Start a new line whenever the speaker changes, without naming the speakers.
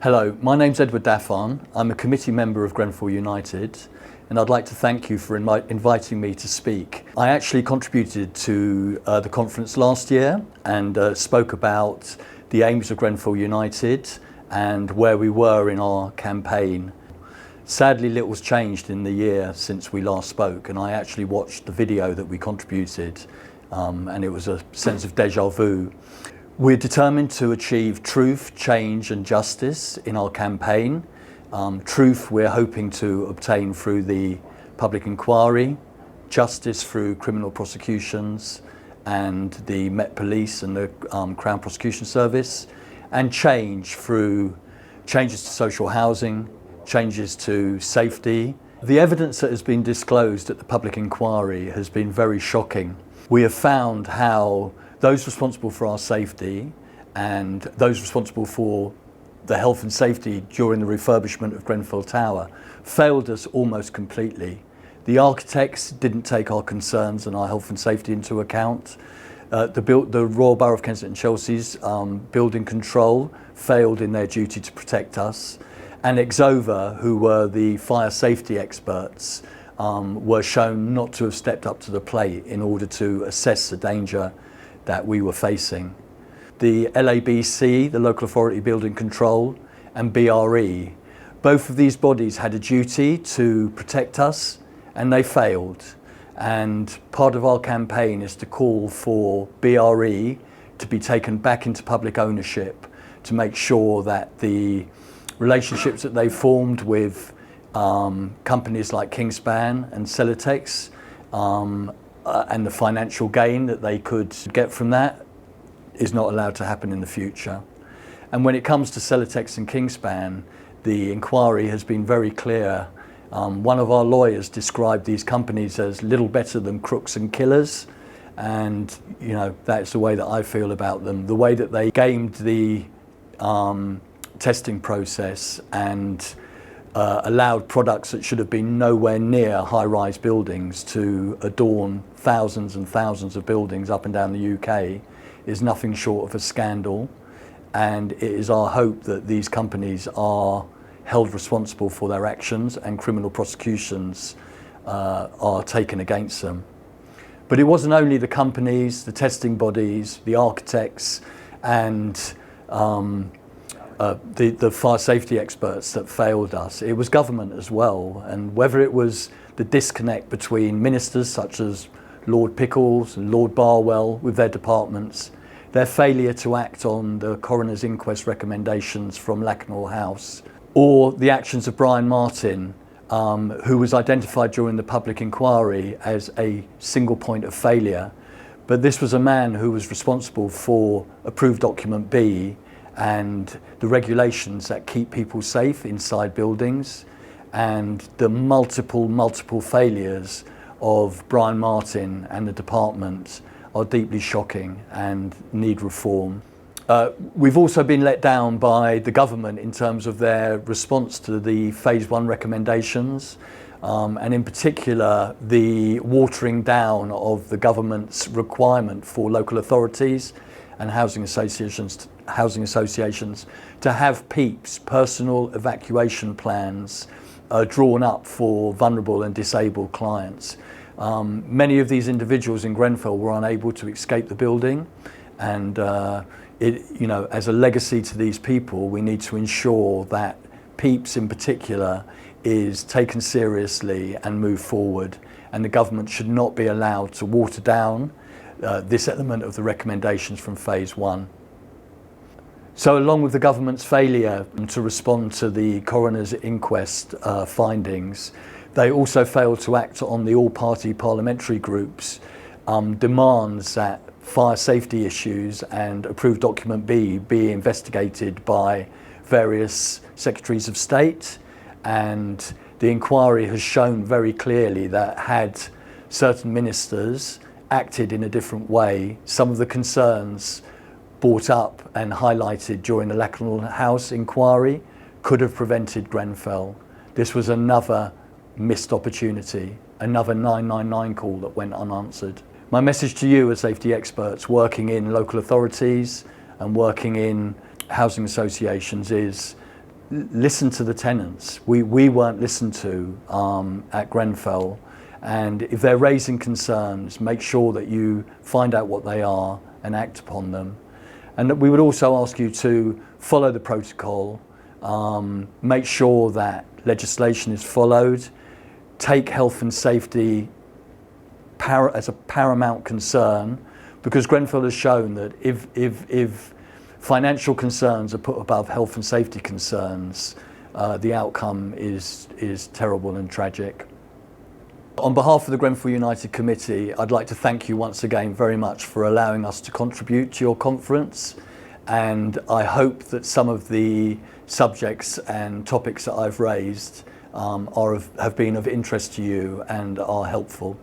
Hello, my name's Edward Daffan. I'm a committee member of Grenfell United, and I'd like to thank you for inviting me to speak. I actually contributed to the conference last year and spoke about the aims of Grenfell United and where we were in our campaign. Sadly, little's changed in the year since we last spoke, and I actually watched the video that we contributed, and it was a sense of déjà vu. We're determined to achieve truth, change and justice in our campaign. Truth we're hoping to obtain through the public inquiry, justice through criminal prosecutions and the Met Police and the Crown Prosecution Service, and change through changes to social housing, changes to safety. The evidence that has been disclosed at the public inquiry has been very shocking. We have found how those responsible for our safety and those responsible for the health and safety during the refurbishment of Grenfell Tower failed us almost completely. The architects didn't take our concerns and our health and safety into account. The Royal Borough of Kensington and Chelsea's building control failed in their duty to protect us. And Exova, who were the fire safety experts, were shown not to have stepped up to the plate in order to assess the danger that we were facing. The LABC, the Local Authority Building Control, and BRE, both of these bodies had a duty to protect us, and they failed. And part of our campaign is to call for BRE to be taken back into public ownership to make sure that the relationships that they formed with companies like Kingspan and Celotex and the financial gain that they could get from that is not allowed to happen in the future. And when it comes to Celotex and Kingspan, the inquiry has been very clear. One of our lawyers described these companies as little better than crooks and killers, and you know, that's the way that I feel about them. The way that they gamed the testing process and allowed products that should have been nowhere near high-rise buildings to adorn thousands and thousands of buildings up and down the UK is nothing short of a scandal. And it is our hope that these companies are held responsible for their actions and criminal prosecutions are taken against them. But it wasn't only the companies, the testing bodies, the architects and the fire safety experts that failed us. It was government as well, and whether it was the disconnect between ministers such as Lord Pickles and Lord Barwell with their departments, their failure to act on the coroner's inquest recommendations from Lakenhall House, or the actions of Brian Martin, who was identified during the public inquiry as a single point of failure. But this was a man who was responsible for approved document B and the regulations that keep people safe inside buildings, and the multiple failures of Brian Martin and the department are deeply shocking and need reform. We've also been let down by the government in terms of their response to the Phase 1 recommendations, and in particular the watering down of the government's requirement for local authorities and housing associations to have PEEPs, personal evacuation plans, drawn up for vulnerable and disabled clients. Many of these individuals in Grenfell were unable to escape the building, and as a legacy to these people, we need to ensure that PEEPs in particular is taken seriously and move forward, and the government should not be allowed to water down this element of the recommendations from Phase 1. So along with the government's failure to respond to the coroner's inquest findings, they also failed to act on the all-party parliamentary group's demands that fire safety issues and approved document B be investigated by various secretaries of state. And the inquiry has shown very clearly that had certain ministers acted in a different way, some of the concerns brought up and highlighted during the Lakenhall House inquiry could have prevented Grenfell. This was another missed opportunity, another 999 call that went unanswered. My message to you as safety experts working in local authorities and working in housing associations is listen to the tenants. We weren't listened to at Grenfell, and if they're raising concerns, make sure that you find out what they are and act upon them. And we would also ask you to follow the protocol, make sure that legislation is followed, take health and safety as a paramount concern, because Grenfell has shown that if financial concerns are put above health and safety concerns, the outcome is terrible and tragic. On behalf of the Grenfell United Committee, I'd like to thank you once again very much for allowing us to contribute to your conference, and I hope that some of the subjects and topics that I've raised have been of interest to you and are helpful.